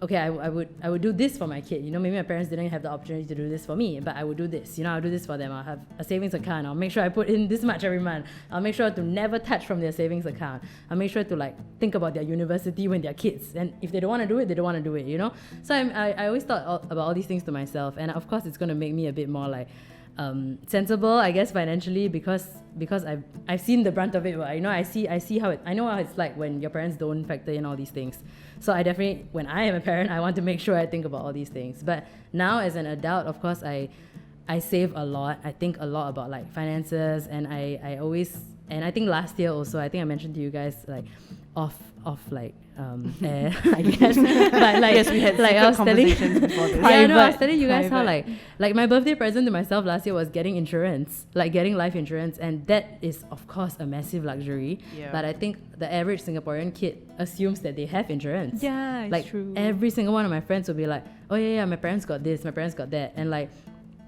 okay, I would do this for my kid. Maybe my parents didn't have the opportunity to do this for me, but I would do this. I'll do this for them. I'll have a savings account. I'll make sure I put in this much every month. I'll make sure to never touch from their savings account. I'll make sure to like think about their university when they're kids. And if they don't want to do it, they don't want to do it, So I always thought about all these things to myself. And of course, it's going to make me a bit more like sensible, I guess, financially, because I've seen the brunt of it. I see how I know how it's like when your parents don't factor in all these things. So I definitely, when I am a parent, I want to make sure I think about all these things. But now as an adult, of course, I save a lot. I think a lot about like finances, and I always, and I think last year also, I think I mentioned to you guys like off like air, I guess. But like, yes, we had like I was conversations before this. I was telling you guys how like my birthday present to myself last year was getting insurance, like getting life insurance, and that is of course a massive luxury. But I think the average Singaporean kid assumes that they have insurance. It's like true. Every single one of my friends will be like, oh yeah, my parents got this, my parents got that, and like,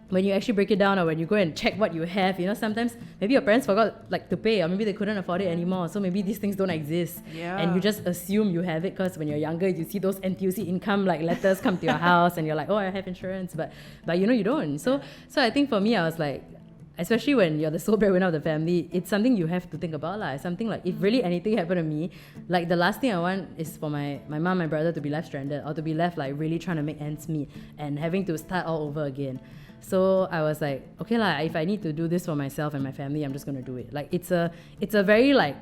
when you actually break it down, or when you go and check what you have, sometimes maybe your parents forgot like to pay, or maybe they couldn't afford it anymore, so maybe these things don't exist, and you just assume you have it because when you're younger you see those NTUC income like letters come to your house and you're like, oh, I have insurance, but you don't. So I think for me, I was like, especially when you're the sole breadwinner of the family, it's something you have to think about. It's something like, if really anything happened to me, like the last thing I want is for my mom, my brother to be left stranded, or to be left like really trying to make ends meet and having to start all over again. So I was like, okay if I need to do this for myself and my family, I'm just gonna do it. Like it's a very like,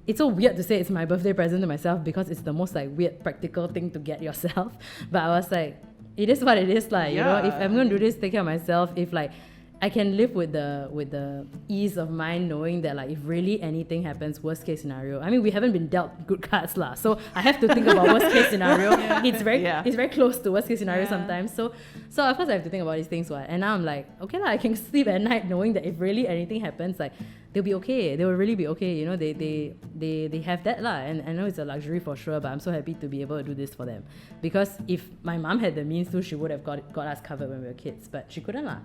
it's so weird to say it's my birthday present to myself, because it's the most like weird practical thing to get yourself. But I was like, it is what it is. Like, if I'm gonna do this, take care of myself, if like I can live with the ease of mind knowing that like if really anything happens, worst case scenario. I mean, we haven't been dealt good cards lah, so I have to think about worst case scenario. It's very close to worst case scenario sometimes. So of course I have to think about these things. And now I'm like, okay I can sleep at night knowing that if really anything happens, like they'll be okay. They will really be okay. They have that lah. And I know it's a luxury for sure, but I'm so happy to be able to do this for them. Because if my mom had the means to, she would have got us covered when we were kids, but she couldn't lah.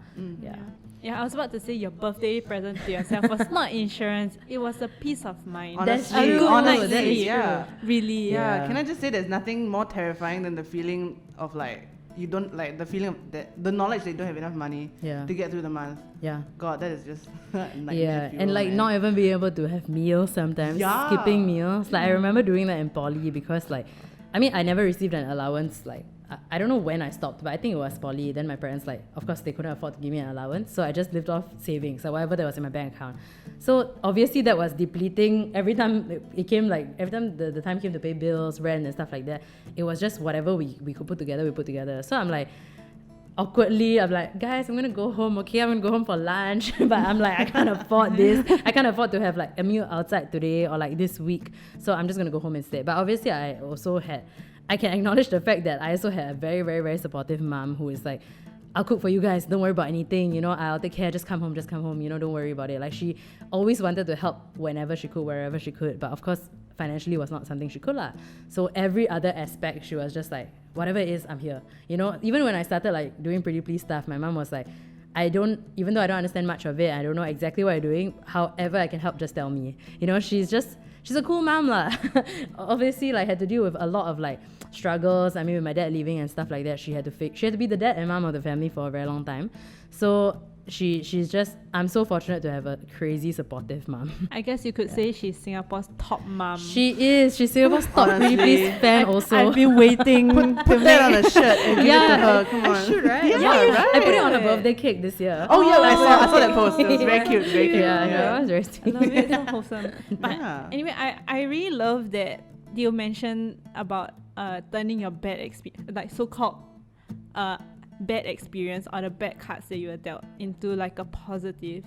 Yeah, I was about to say your birthday present to yourself was not insurance, it was a peace of mind. Honestly, A good night's honestly, sleep. Really. Can I just say there's nothing more terrifying than the feeling of like you don't like the feeling of that, the knowledge that you don't have enough money Yeah. to get through the month. Yeah. God, that is just nightmare Yeah, fuel, and like man. not even being able to have meals sometimes, Yeah. skipping meals. Like I remember doing that in poly because like, I mean, I never received an allowance. Like I don't know when I stopped, but I think it was poly. Then my parents like, of course they couldn't afford to give me an allowance, so I just lived off savings or whatever that was in my bank account. So obviously that was depleting every time it came. Like every time the time came to pay bills, rent and stuff like that, it was just whatever we could put together, we put together. So I'm like, awkwardly, I'm like, guys, I'm gonna go home. Okay, I'm gonna go home for lunch. But I'm like, I can't afford this. I can't afford to have like a meal outside today or like this week. So I'm just gonna go home instead. But obviously, I can acknowledge the fact that I also had a very, very, very supportive mom who is like, I'll cook for you guys. Don't worry about anything. You know, I'll take care. Just come home. You know, don't worry about it. Like she always wanted to help whenever she could, wherever she could. But of course, financially was not something she could lah. So every other aspect, she was just like, whatever it is, I'm here. You know, even when I started like doing Preetipls stuff, my mom was like, even though I don't understand much of it, I don't know exactly what I'm doing, however I can help, just tell me. You know, she's a cool mom lah. Obviously, like had to deal with a lot of like struggles. I mean, with my dad leaving and stuff like that, she had to be the dad and mom of the family for a very long time. So she's just, I'm so fortunate to have a crazy supportive mom. I guess you could say she's Singapore's top mom. She's Singapore's top Honestly, Preetipls fan also. I've been waiting Put that on a shirt and give it to her. Come on. I should, right? Yeah, I put it on her right. birthday cake this year. Oh yeah, I saw that post. It was very cute. Very cute. Yeah, it was very I sweet. love it, so wholesome. But Yeah. anyway, I really love that you mentioned about turning your bad experience, like so-called bad experience or the bad cards that you were dealt into like a positive.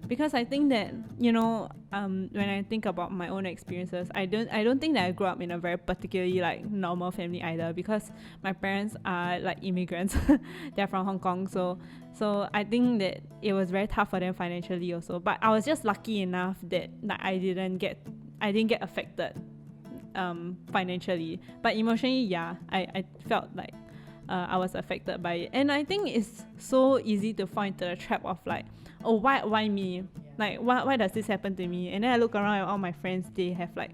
Because I think that, you know, when I think about my own experiences, I don't think that I grew up in a very particularly like normal family either, because my parents are like immigrants. They're from Hong Kong, so I think that it was very tough for them financially also. But I was just lucky enough that like, I didn't get affected financially, but emotionally, yeah, I felt like I was affected by it. And I think it's so easy to fall into the trap of like, oh, why me? Like, why does this happen to me? And then I look around at all my friends, they have like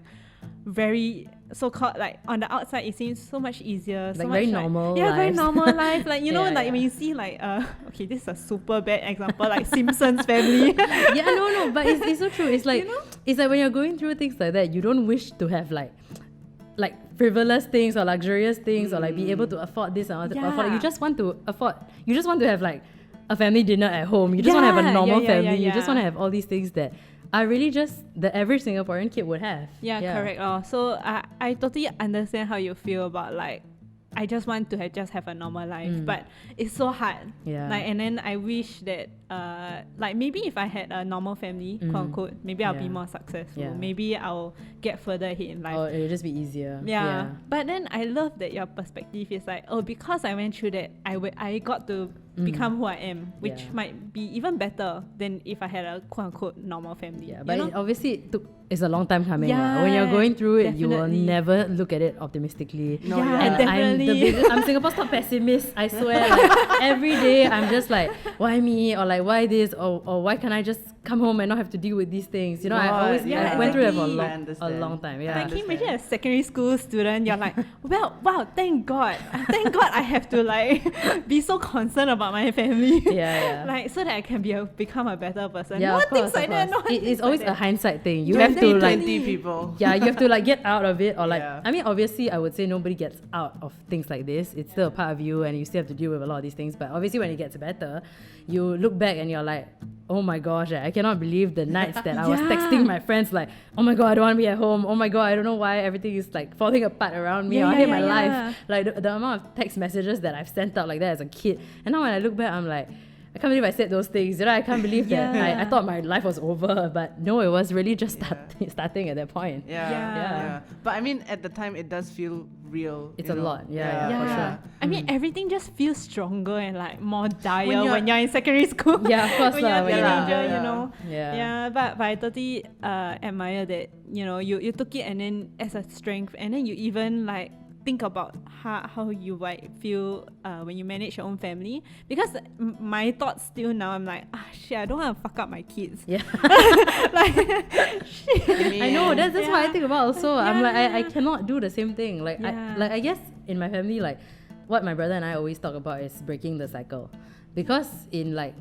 very so-called, like on the outside it seems so much easier, so Like much very like, normal yeah, very lives. normal life. Like, you know, Yeah, like yeah. when you see like okay, this is a super bad example, like Simpsons family. Yeah, no, but it's so true. It's like, it's like when you're going through things like that, you don't wish to have like frivolous things or luxurious things or like be able to afford this and afford it. You just want to have like a family dinner at home. You just want to have a normal family. You just want to have all these things that are really just the average Singaporean kid would have. Yeah, correct. So I totally understand how you feel about like, I just want to just have a normal life, but it's so hard. Yeah. Like, and then I wish that like maybe if I had a normal family, quote unquote, maybe I'll be more successful. Yeah. Maybe I'll get further ahead in life. Or it'll just be easier. Yeah. But then I love that your perspective is like, oh, because I went through that, I got to become who I am, which Yeah. might be even better than if I had a quote unquote normal family. Yeah, you but know? obviously it's a long time coming. Yeah, When you're going through it, you will definitely. never look at it optimistically. No, Yeah, yeah. And definitely. I'm Singapore's top pessimist, I swear. Like, every day I'm just like, why me? Or like, why this? Or why can't I just come home and not have to deal with these things? You know, I always Yeah, I went through it for exactly. I a understand. long time. Yeah. Like, can you imagine a secondary school student? You're like, well, wow, thank God I have to like be so concerned about my family. Yeah. Like, so that I can become a better person. Yeah, No of one thinks course, like of that. No course. one It's thinks always like a that. hindsight thing. You have to 20 like, people. yeah, you have to like get out of it, or like, Yeah. I mean, obviously I would say nobody gets out of things like this. It's still a part of you and you still have to deal with a lot of these things. But obviously when it gets better, you look back and you're like, oh my gosh, I cannot believe the nights that I was Yeah. texting my friends like, oh my god, I don't want to be at home. Oh my god, I don't know why everything is like falling apart around me. Yeah, I yeah, hate yeah, my yeah. life. Like the amount of text messages that I've sent out like that as a kid. And now when I look back, I'm like, I can't believe I said those things. You know, I can't believe that Yeah. I thought my life was over, but no, it was really just starting at that point. Yeah. But I mean, at the time, it does feel real. It's you a know? lot. Yeah, for sure. I mean, everything just feels stronger and like more dire When when you're- you're in secondary school. Yeah, of course when you're lah, a when you're teenager, younger, you know. Yeah. But I totally admire that, you know, you took it and then as a strength, and then you even like think about how you might feel when you manage your own family. Because my thoughts still now, I'm like, shit, I don't want to fuck up my kids. Yeah. Like, I know, that's what I Yeah. think about also. I'm like, I Yeah. cannot do the same thing. Like, Yeah. I guess in my family, like, what my brother and I always talk about is breaking the cycle, because in like,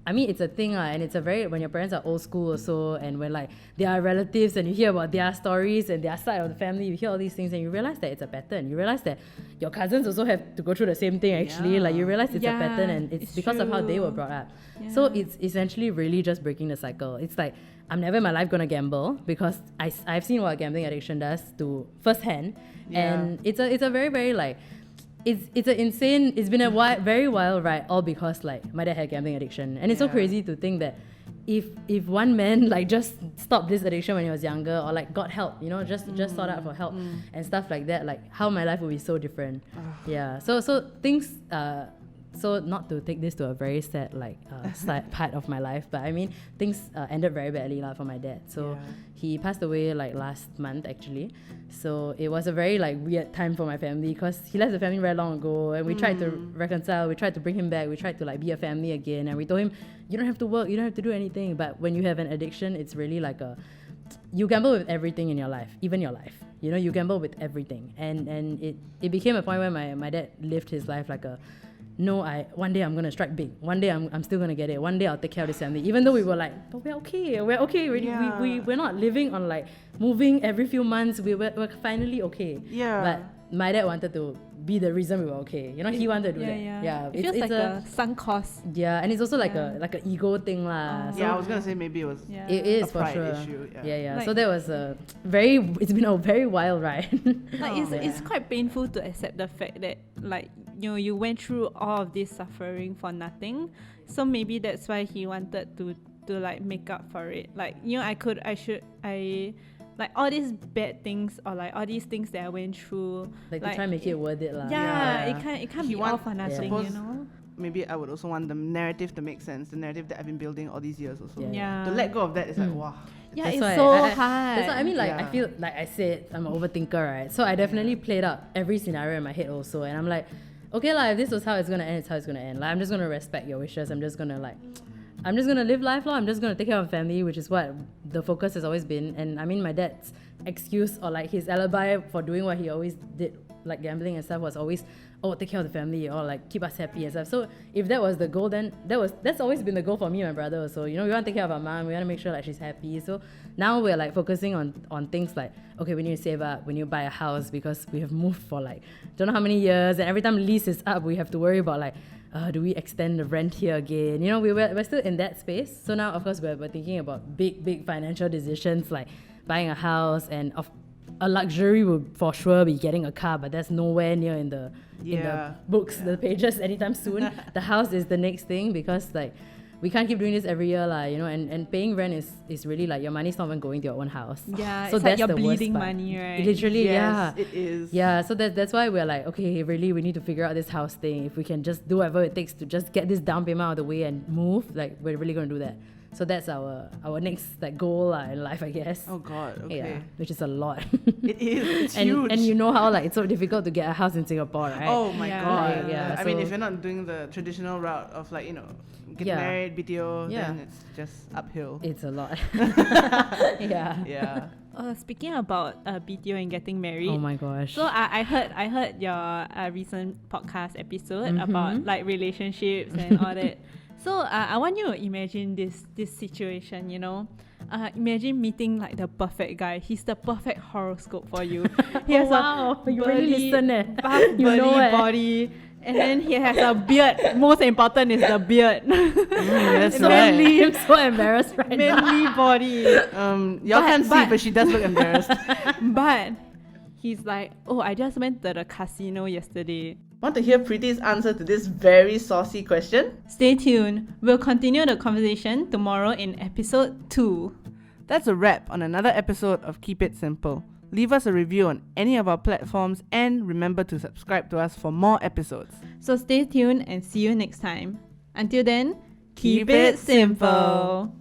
I mean, it's a thing, and it's a very, when your parents are old school also, and when like they are relatives and you hear about their stories and their side of the family, you hear all these things and you realize that it's a pattern. You realize that your cousins also have to go through the same thing actually. Yeah. Like you realize it's a Yeah, pattern, and it's because of how they were brought up. So it's essentially really just breaking the cycle. It's like, I'm never in my life gonna gamble, because I've seen what gambling addiction does to firsthand. And it's a very, very like, it's an insane, it's been a very wild ride, all because like my dad had gambling addiction. And it's so crazy to think that if one man like just stopped this addiction when he was younger, or like got help, you know, just sought out for help and stuff like that, like how my life would be so different. So things so not to take this to a very sad like side part of my life, but I mean things ended very badly for my dad. So he passed away like last month actually. So it was a very like weird time for my family, because he left the family very long ago, and we tried to reconcile, we tried to bring him back, we tried to like be a family again, and we told him, you don't have to work, you don't have to do anything. But when you have an addiction, it's really like you gamble with everything in your life, even your life. You know, you gamble with everything, and it became a point where my dad lived his life like one day I'm gonna strike big. One day I'm still gonna get it. One day I'll take care of this family. Even though we were like, but we're okay. We're not living on like moving every few months. We're finally okay. Yeah. But my dad wanted to be the reason we were okay. You know, he wanted to do that. Yeah. It feels like a sunk cost. Yeah, and it's also like an ego thing lah. So I was gonna say maybe it was. It is a for pride sure. issue. Yeah. Like, so that was it's been a very wild ride. Like it's quite painful to accept the fact that like you went through all of this suffering for nothing. So maybe that's why he wanted to like make up for it. Like like all these bad things, or like all these things that I went through, like to try and make it worth it lah. It can't be all for nothing, you know. Maybe I would also want the narrative to make sense, the narrative that I've been building all these years also. Yeah. To let go of that is like, wow. Yeah, That's it's why so hard. That's why I mean, like, I feel like I said I'm an overthinker, right? So I definitely played out every scenario in my head also, and I'm like, okay, if this was how it's gonna end, it's how it's gonna end. Like, I'm just gonna respect your wishes. I'm just gonna live life, I'm just gonna take care of family, which is what the focus has always been. And I mean, my dad's excuse, or like his alibi for doing what he always did, like gambling and stuff, was always, take care of the family, or like keep us happy and stuff. So if that was the goal, then that's always been the goal for me and my brother. So, you know, we want to take care of our mom, we want to make sure like she's happy. So now we're like focusing on things like, okay, we need to save up, we need to buy a house, because we have moved for like don't know how many years, and every time lease is up, we have to worry about like, do we extend the rent here again? You know, we're still in that space. So now, of course, we're thinking about big financial decisions, like buying a house, and a luxury would for sure be getting a car, but that's nowhere near in the books, the pages anytime soon. The house is the next thing, because like we can't keep doing this every year, you know, and paying rent is really like your money's not even going to your own house. Yeah, so it's that's like you're the bleeding worst part. money, right? Literally, Yes, it is. Yeah, so that's why we're like, okay, really, we need to figure out this house thing. If we can just do whatever it takes to just get this down payment out of the way and move, like we're really going to do that. So that's our next like goal in life, I guess. Oh God, okay. Yeah, which is a lot. It is. It's and, huge. And you know how like it's so difficult to get a house in Singapore, right? Oh my God. Like, yeah, I mean, so- if you're not doing the traditional route of like, you know, get married, BTO, then it's just uphill. It's a lot. Yeah. Yeah. Speaking about BTO and getting married. Oh my gosh. So I heard your recent podcast episode about like relationships and all that. So I want you to imagine this situation, you know. Imagine meeting like the perfect guy. He's the perfect horoscope for you. He has wow, a you really listen buff burly body, and then he has a beard. Most important is the beard. That's Manly, I'm so embarrassed right now. manly body. Y'all can't see, but she does look embarrassed. But he's like, oh, I just went to the casino yesterday. Want to hear Preeti's answer to this very saucy question? Stay tuned. We'll continue the conversation tomorrow in episode 2. That's a wrap on another episode of Keep It Simple. Leave us a review on any of our platforms, and remember to subscribe to us for more episodes. So stay tuned and see you next time. Until then, keep it simple.